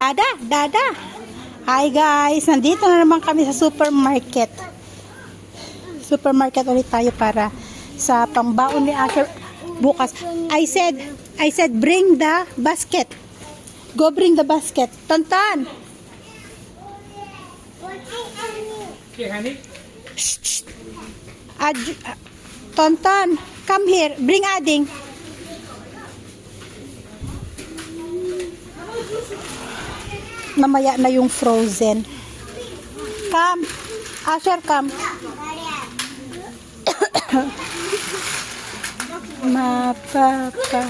Dada, Dada. Hi guys, nandito na naman kami sa supermarket. Supermarket ulit tayo para sa pangbaon ni Asher bukas. I said bring the basket. Go bring the basket. Tonton. Okay, honey. Shh, shh. Tonton, come here. Bring Ading. Mamaya na yung frozen. Come. Asher, come. Mapapa.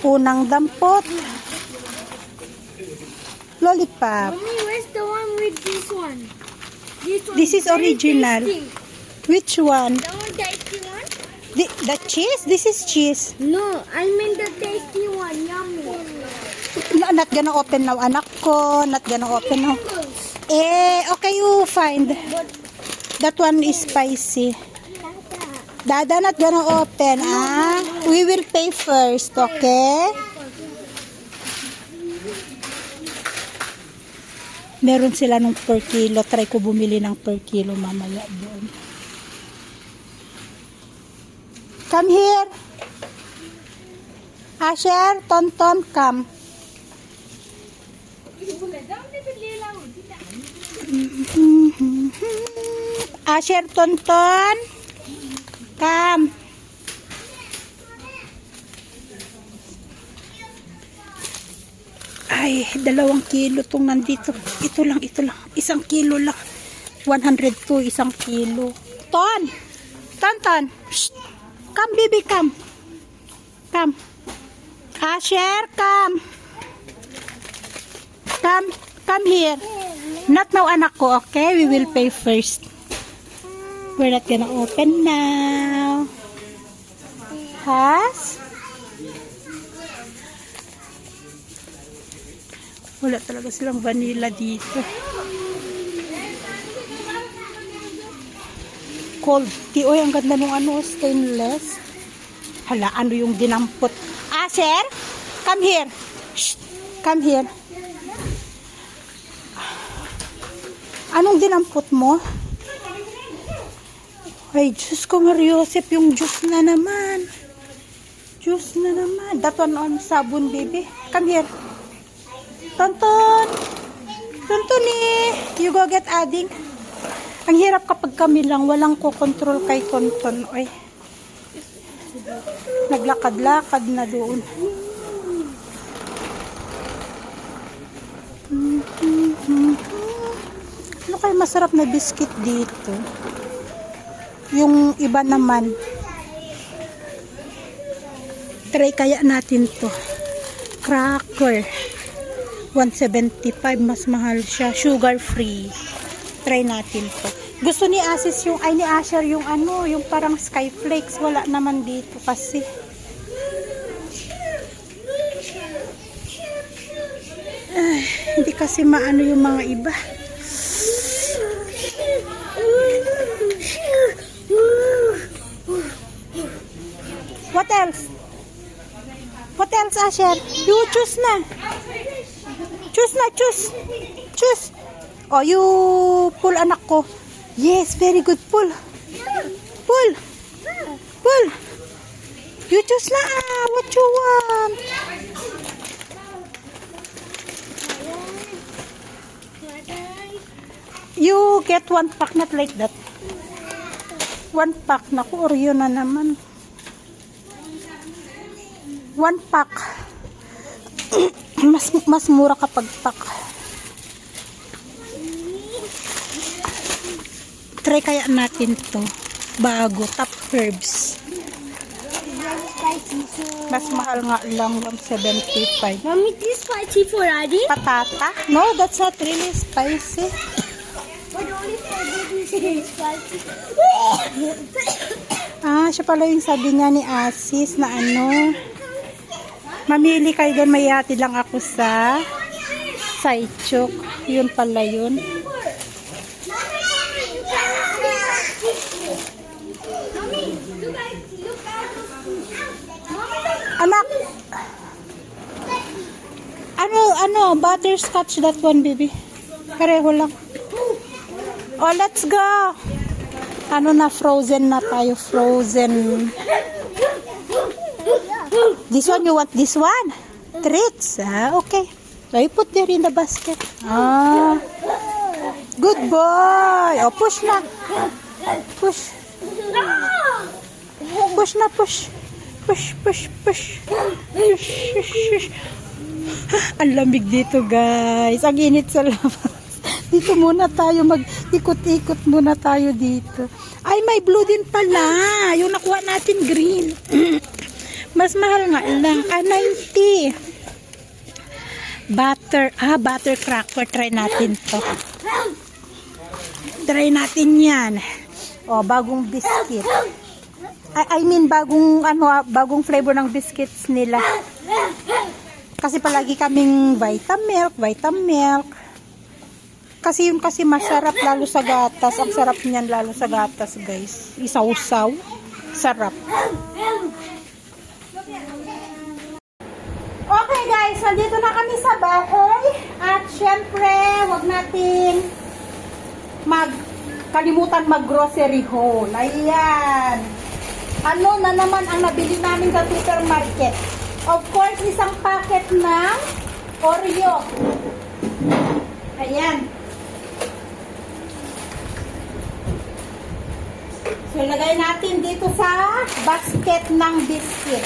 Unang dampot. Lollipop. Mommy, where's the one with this one? This is very original. tasty. Which one? The one tasty one? The cheese? This is cheese. No, I mean the tasty one. Yummy. No, not gonna open now, anak ko. Not gonna open now. Okay, you find. That one is spicy. Dada, not gonna open. We will pay first, okay? Meron sila nung per kilo. Try ko bumili ng per kilo mamaya doon. Come here. Asher, Tonton, come. Asher, Tonton, come. Ay, 2 kilo tong nandito. Ito lang. 1 kilo lang. 102, 1 kilo. Tonton. Shh. Come, baby, come. Come. Asher, come. Come here. Not now, anak ko, okay? We will pay first. We're not gonna open now. Has? Wala talaga silang vanilla dito. Cold tea. Oy, ang ganda nung stainless. Hala, ano yung dinampot? Asher, come here. Shh, come here. Anong dinampot mo? Ay, Diyos ko, Mariosep, yung juice na naman. Juice na naman. That one on sabon, baby. Come here. Tonton. Tontoni. You go get Ading. Ang hirap kapag kami lang. Walang ko-control kay Tonton. Oy. Naglakad-lakad na doon. Ano kayo masarap na biscuit dito? Yung iba naman. Try kaya natin to. Cracker. 175, mas mahal siya. Sugar free. Try natin to. Gusto ni Asis yung, ay ni Asher yung yung parang skyflakes. Wala naman dito kasi. Ay, hindi kasi maano yung mga iba. What else? What else, Asher? You choose na. Choose. Oh, you pull, anak ko. Yes, very good. Pull. You choose na. What you want? You get 1 pack, not like that. 1 pack. Naku, Oreo na naman. 1 pack. mas mura kapag pack. Try kaya natin to. Bago. Top herbs. Mas mahal nga lang. 175. Mommy, this spicy for Adi? Patata? No, that's not really spicy. But only for baby spicy. Siya pala yung sabi nga ni Asis na mamili kayo doon, may hati lang ako sa Saichok. Yun pala yun. Pero ano, butterscotch that one, baby. Pareho lang. Oh, let's go. Ano na, frozen na tayo. Frozen. This one, you want this one? Treats. Ah, okay. So, you put there in the basket. Ah. Good boy. Oh, push na. Push. Push na, push. Push, push, push. Push, push, push. Ang lamig dito, guys. Ang init sa labas. Dito muna tayo, mag-ikot-ikot muna tayo dito. Ay, may blue din pala. Yung nakuha natin, green. Mas mahal nga lang. 90. Butter cracker. Try natin to. Try natin yan. O, bagong biscuit. I mean, bagong flavor ng biscuits nila. Kasi palagi kaming Vitamilk. Kasi yun kasi masarap lalo sa gatas. Ang sarap niyan lalo sa gatas, guys. Isaw-saw. Sarap. Okay, guys. Nandito na kami sa bahay. At syempre, wag nating kalimutan mag-grocery haul. Ayan. Ano na naman ang nabili namin sa supermarket? Of course, isang packet ng Oreo. Ayan. So, lagay natin dito sa basket ng biscuit.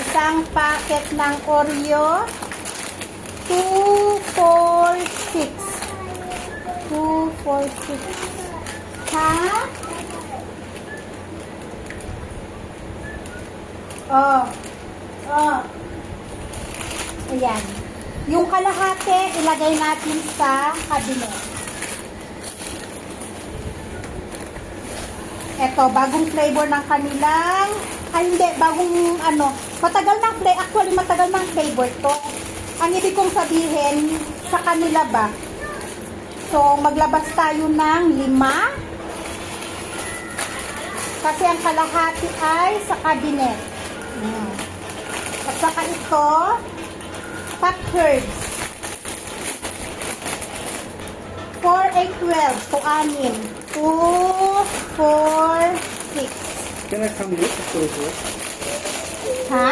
Isang packet ng Oreo. 2, 4, 6. 2, 4, 6. Ha? Oh. Ayan. Yung kalahati, ilagay natin sa cabinet. Ito, bagong flavor ng kanilang, matagal ng flavor, actually matagal ng flavor to. Ang ibig kong sabihin, sa kanila ba? So, maglabas tayo ng 5. Kasi ang kalahati ay sa cabinet. At saka ito, packed herbs. 4, 8, 12. So, 6. 2, 4, 6. Can I come with the Ha?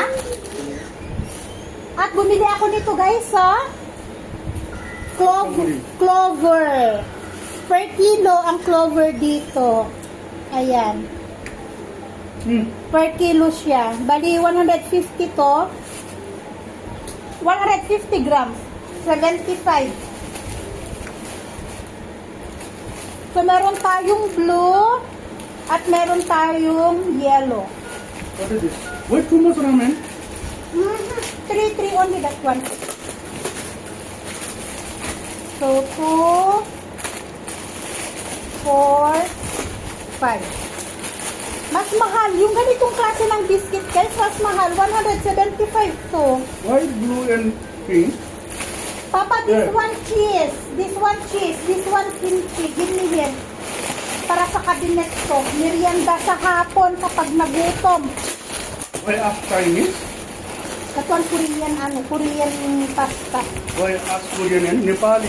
At bumili ako nito, guys, sa clover. Per kilo ang clover dito. Ayan. Per kilo siya. Bali, 150 to. 150 grams. 75. So, meron tayong blue at meron tayong yellow. What is this? Wait, too much ramen? 3 only, that one. So, 2, 4, 5. Mas mahal. Yung ganitong klase ng biscuit, guys, mas mahal. 175 to. Why blue and pink? Papa, this Yeah. one cheese. This one cheese. This one kimchi. Give me here. Para sa cabinet ko. Merienda sa hapon kapag nagutom. Why ask Chinese? That one Korean, Korean pasta. Why ask Korean and Nepali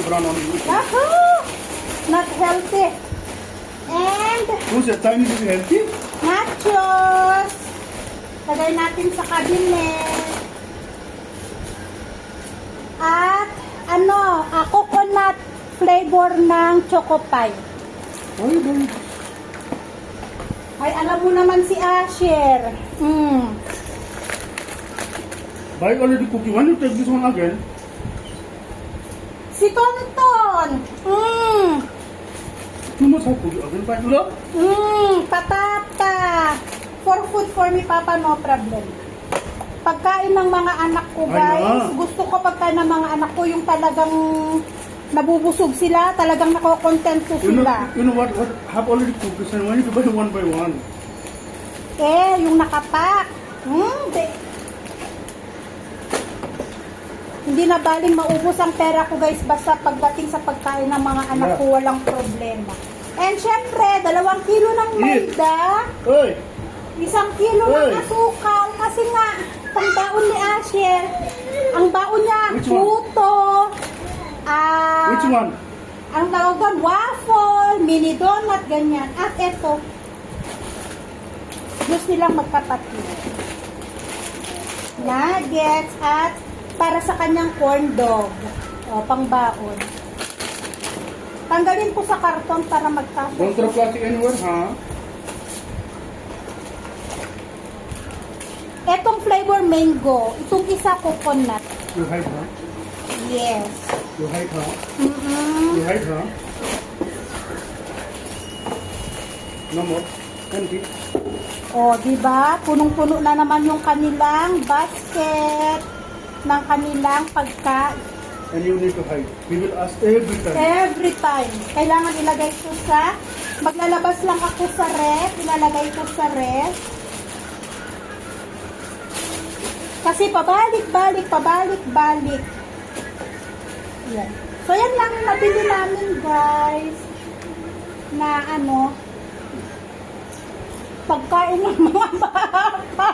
brown on you? Aha! Not healthy. And Who said Chinese is healthy? nachos. Lagay natin sa cabinet. At coconut flavor ng choco pie. Why don't Ay, alam mo naman si Asher. buy already cookie? When you take this one again? Si Tonton. Too much of cookie again, buy look. Patata. For food for me, Papa, no problem. Pagkain ng mga anak ko, guys. Gusto ko pagkain ng mga anak ko yung talagang nabubusog sila, talagang nakokontento sila. You know what have already cookies and when you buy one by one. Yung nakapak. Hindi na baling maubos ang pera ko, guys, basta pagdating sa pagkain ng mga anak ko, walang problema. And syempre, 2 kilo ng mayda, Hey! 1 kilo ng asukal, kasi nga, pangbaon ni Asher. Ang baon niya, Which one? puto, Which one? ang tawag doon, waffle, mini donut, ganyan. At eto, gusto nilang magkapatid. Nuggets at para sa kanyang corn dog. O, pangbaon. Tanggalin po sa karton para magkapatid. Don't throw plastic anywhere, ha? Etong flavor mango, itong isa coconut. You hide, ha? Yes. You hide, ha? Mm-mm. You hide, ha? No more. Empty. O, di ba? Punong-puno na naman yung kanilang basket ng kanilang pagkain. And you need to hide. We will ask every time. Every time. Kailangan ilagay ko sa, maglalabas lang ako sa ref, ilalagay ko sa ref. Kasi pabalik-balik. Yan. So, yan lang yung nabili namin, guys. Na ano, pagkain ng mga bata.